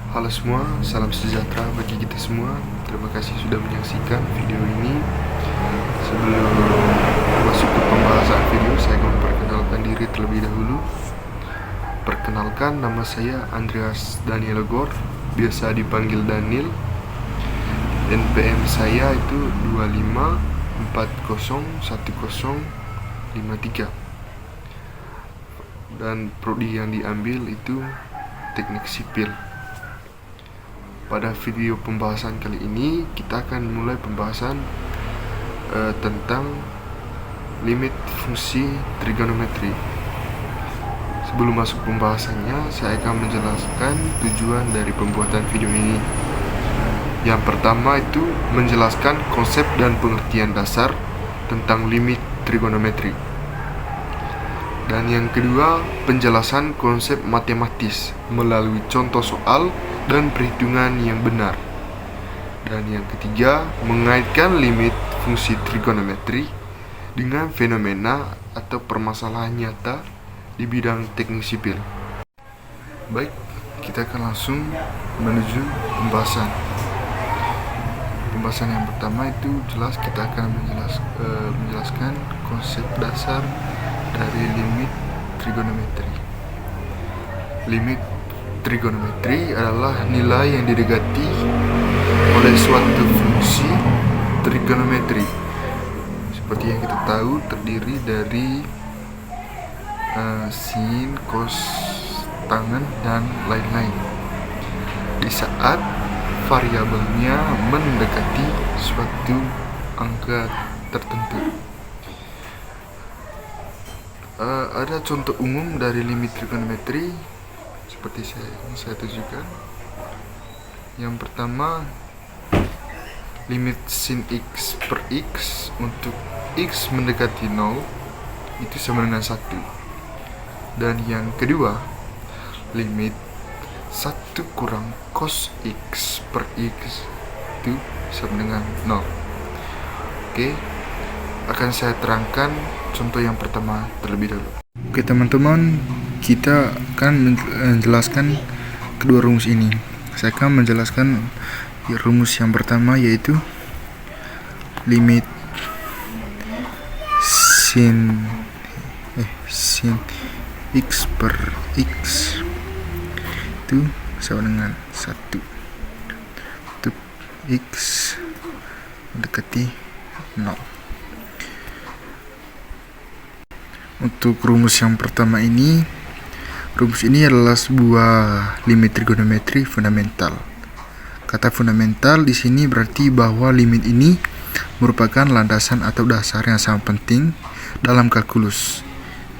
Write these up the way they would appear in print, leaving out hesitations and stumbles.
Halo semua, salam sejahtera bagi kita semua. Terima kasih sudah menyaksikan video ini. Sebelum masuk ke pembahasan video, saya akan memperkenalkan diri terlebih dahulu. Perkenalkan, nama saya Andreas Daniel Gor, biasa dipanggil Daniel. NPM saya itu 25401053. Dan prodi yang diambil itu teknik sipil. Pada video pembahasan kali ini kita akan mulai pembahasan tentang limit fungsi trigonometri. Sebelum masuk pembahasannya, saya akan menjelaskan tujuan dari pembuatan video ini. Yang pertama itu menjelaskan konsep dan pengertian dasar tentang limit trigonometri. Dan yang kedua, penjelasan konsep matematis melalui contoh soal dan perhitungan yang benar. Dan yang ketiga, mengaitkan limit fungsi trigonometri dengan fenomena atau permasalahan nyata di bidang teknik sipil. Baik, kita akan langsung menuju pembahasan. Pembahasan yang pertama itu jelas kita akan menjelaskan konsep dasar dari limit trigonometri. Limit trigonometri adalah nilai yang didekati oleh suatu fungsi trigonometri. Seperti yang kita tahu, terdiri dari sin, cos, tangen, dan lain-lain. Di saat variabelnya mendekati suatu angka tertentu. Ada contoh umum dari limit trigonometri seperti saya tunjukkan. Yang pertama, limit sin x per x untuk x mendekati 0 itu sama dengan 1. Dan yang kedua, limit 1 kurang cos x per x itu sama dengan 0. Oke, akan saya terangkan contoh yang pertama terlebih dahulu. Oke teman-teman, kita akan menjelaskan kedua rumus ini. Saya akan menjelaskan rumus yang pertama, yaitu limit sin x per x itu sama dengan 1 untuk x mendekati 0. Untuk rumus yang pertama ini, rumus ini adalah sebuah limit trigonometri fundamental. Kata fundamental di sini berarti bahwa limit ini merupakan landasan atau dasar yang sangat penting dalam kalkulus,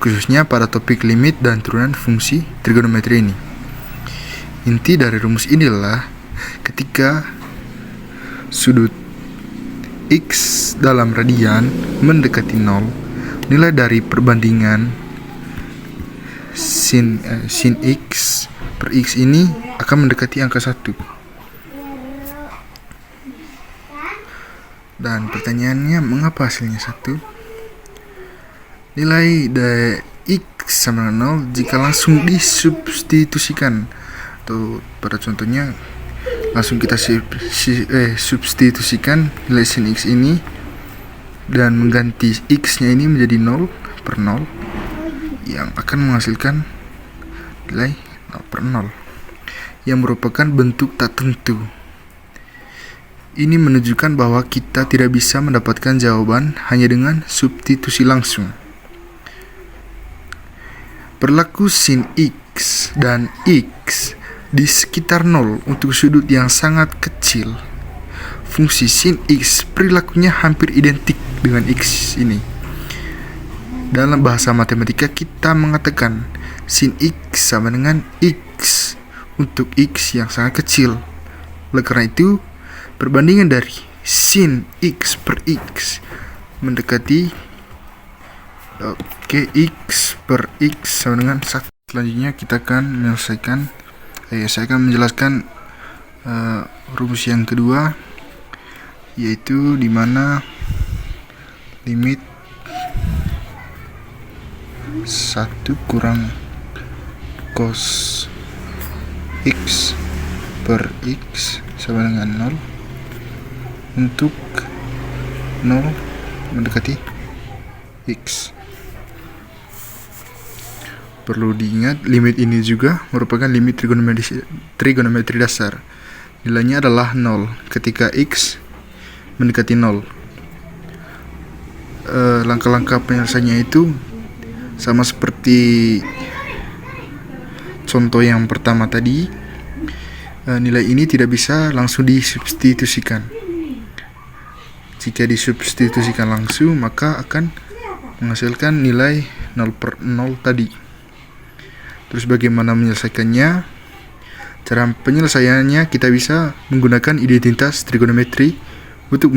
khususnya pada topik limit dan turunan fungsi trigonometri ini. Inti dari rumus ini adalah ketika sudut x dalam radian mendekati 0, nilai dari perbandingan sin x per x ini akan mendekati angka 1. Dan pertanyaannya, mengapa hasilnya 1? Nilai dari x sama dengan 0 jika langsung disubstitusikan, atau pada contohnya langsung kita substitusikan nilai sin x ini dan mengganti x-nya ini menjadi 0 per 0 yang akan menghasilkan nilai 0 per 0 yang merupakan bentuk tak tentu. Ini menunjukkan bahwa kita tidak bisa mendapatkan jawaban hanya dengan substitusi langsung. Berlaku sin x dan x di sekitar 0 untuk sudut yang sangat kecil. Fungsi sin x perilakunya hampir identik dengan x ini. Dalam bahasa matematika kita mengatakan sin x sama dengan x untuk x yang sangat kecil. Oleh karena itu, perbandingan dari sin x per x mendekati x per x sama dengan 1. Selanjutnya kita akan menyelesaikan, saya akan menjelaskan rumus yang kedua, yaitu dimana limit 1 kurang cos x per X sama dengan 0 untuk 0 mendekati X. Perlu diingat, limit ini juga merupakan limit trigonometri dasar. Nilainya adalah 0 ketika X mendekati 0. Langkah-langkah penyelesaiannya itu sama seperti contoh yang pertama tadi. Nilai ini tidak bisa langsung disubstitusikan. Jika disubstitusikan langsung, maka akan menghasilkan nilai 0 per 0 tadi. Terus bagaimana menyelesaikannya? Cara penyelesaiannya kita bisa menggunakan identitas trigonometri untuk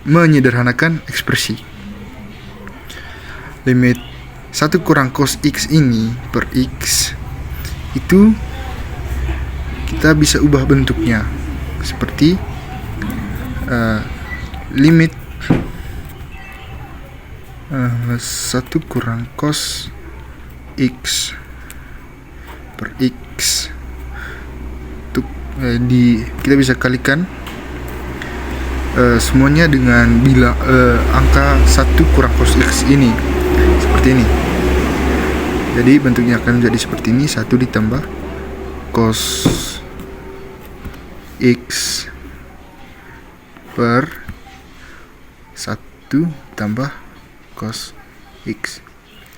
menyederhanakan ekspresi. Limit 1 kurang cos X ini per X itu kita bisa ubah bentuknya seperti limit 1 kurang cos X per X kita bisa kalikan semuanya dengan angka 1 kurang cos X ini seperti ini. Jadi bentuknya akan menjadi seperti ini, 1 ditambah cos X per 1 tambah cos X.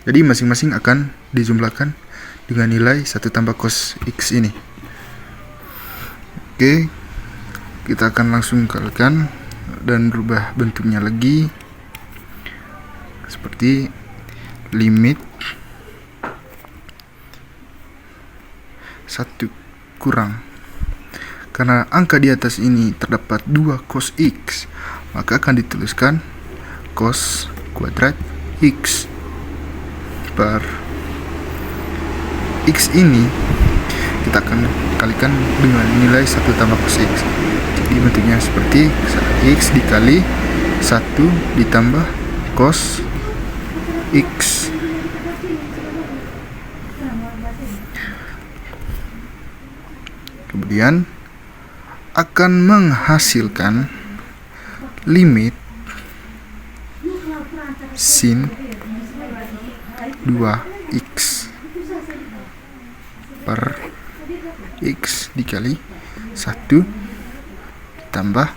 Jadi masing-masing akan dijumlahkan dengan nilai 1 tambah cos X ini. Oke, kita akan langsung kalikan dan rubah bentuknya lagi seperti limit 1 kurang, karena angka di atas ini terdapat 2 cos X, maka akan dituliskan cos kuadrat X per X ini kita akan kalikan dengan nilai 1 tambah cos X. Jadi bentuknya seperti X dikali 1 ditambah cos X. Kemudian akan menghasilkan limit sin 2X per X dikali 1 ditambah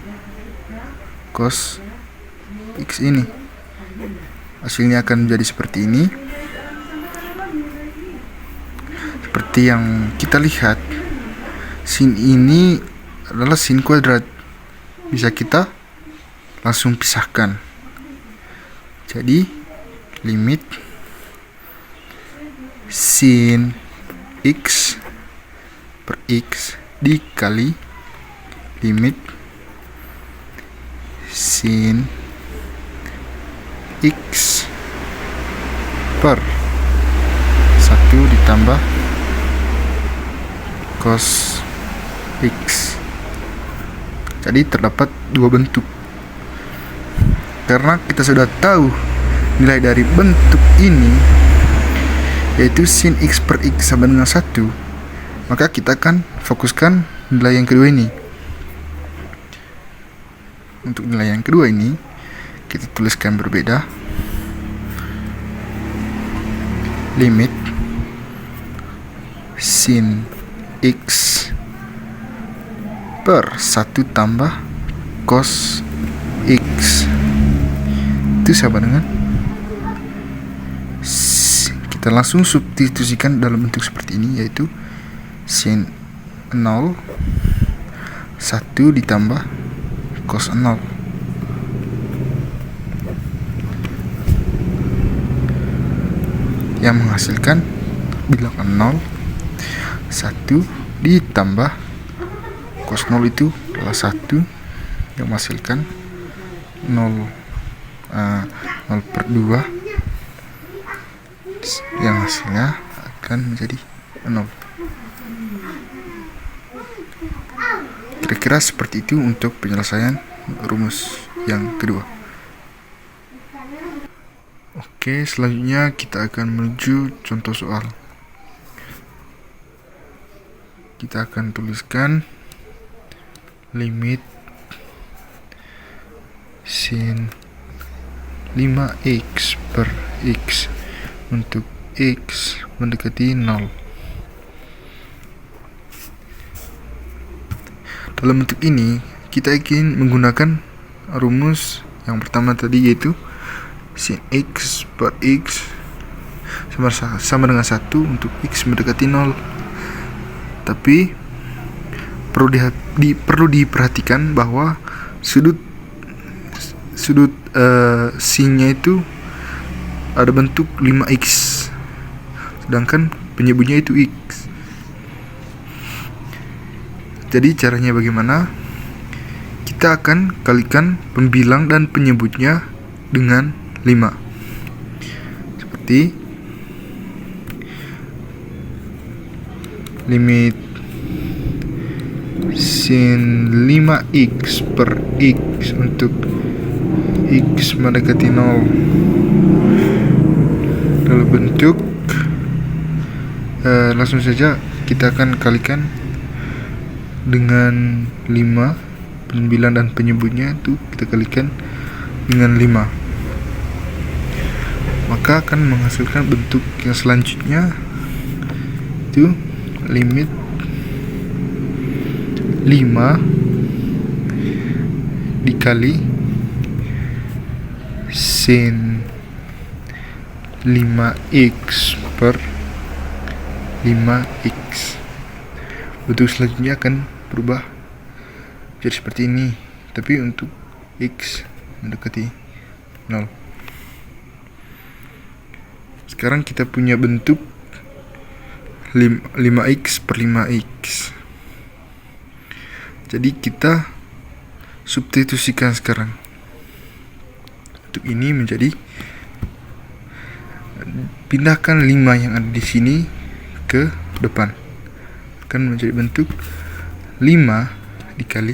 cos X ini. Hasilnya akan menjadi seperti ini. Seperti yang kita lihat, sin ini adalah sin kuadrat. Bisa kita langsung pisahkan. Jadi limit sin X per X dikali limit sin X per 1 ditambah cos X. Jadi terdapat 2 bentuk. Karena kita sudah tahu nilai dari bentuk ini, yaitu sin X per X sama dengan 1, maka kita akan fokuskan nilai yang kedua ini. Untuk nilai yang kedua ini kita tuliskan berbeda. Limit sin X per 1 tambah cos X itu sama dengan, kita langsung substitusikan dalam bentuk seperti ini, yaitu sin 0 1 ditambah cos 0. Yang menghasilkan bilangan 0 1 ditambah cos 0 itu adalah 1, yang menghasilkan 0 per 2, yang hasilnya akan menjadi 0. Kira-kira seperti itu untuk penyelesaian rumus yang kedua. Oke, selanjutnya kita akan menuju contoh soal. Kita akan tuliskan limit sin 5x per x untuk x mendekati 0. Dalam bentuk ini kita ingin menggunakan rumus yang pertama tadi, yaitu sin x per x sama dengan 1 untuk x mendekati 0. Tapi perlu diperhatikan bahwa sudut sinnya itu ada bentuk 5x, sedangkan penyebutnya itu x. Jadi caranya bagaimana? Kita akan kalikan pembilang dan penyebutnya dengan 5. Seperti limit sin 5x per x untuk x mendekati 0 dalam bentuk langsung saja kita akan kalikan dengan 5, pembilang dan penyebutnya itu kita kalikan dengan 5, maka akan menghasilkan bentuk yang selanjutnya, itu limit 5 dikali sin 5x per 5x. Bentuk selanjutnya akan berubah jadi seperti ini, tapi untuk x mendekati 0. Sekarang kita punya bentuk 5x per 5x. Jadi kita substitusikan sekarang. Untuk ini menjadi, pindahkan 5 yang ada di sini ke depan, akan menjadi bentuk 5 dikali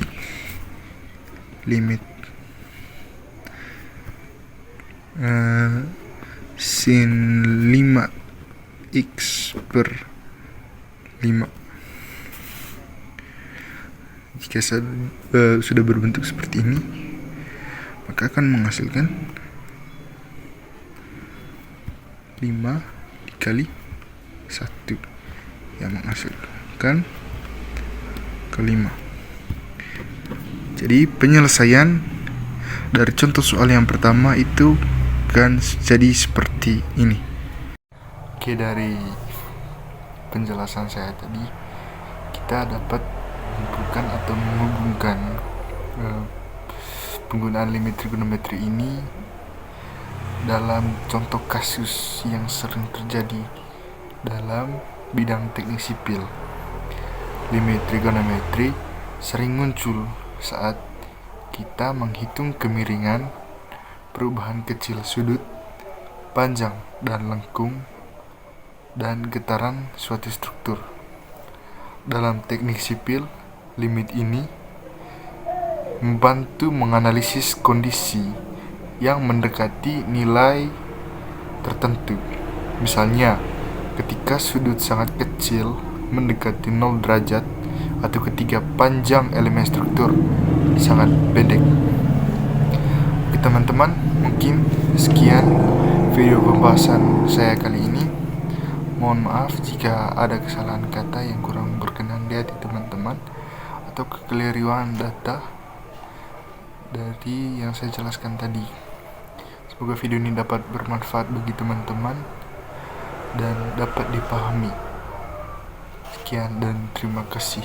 limit sin 5x per 5. Jika sudah berbentuk seperti ini, maka akan menghasilkan 5 dikali 1 yang menghasilkan ke-5. Jadi penyelesaian dari contoh soal yang pertama itu kan jadi seperti ini. Oke, dari penjelasan saya tadi kita dapat menyimpulkan atau menghubungkan penggunaan limit trigonometri ini dalam contoh kasus yang sering terjadi dalam bidang teknik sipil. Limit trigonometri sering muncul saat kita menghitung kemiringan, perubahan kecil sudut, panjang dan lengkung, dan getaran suatu struktur. Dalam teknik sipil, limit ini membantu menganalisis kondisi yang mendekati nilai tertentu. Misalnya, ketika sudut sangat kecil mendekati 0 derajat, atau ketika panjang elemen struktur sangat pendek. Oke teman-teman, mungkin sekian video pembahasan saya kali ini. Mohon maaf jika ada kesalahan kata yang kurang berkenan di hati teman-teman, atau kekeliruan data dari yang saya jelaskan tadi. Semoga video ini dapat bermanfaat bagi teman-teman dan dapat dipahami. Sekian dan terima kasih.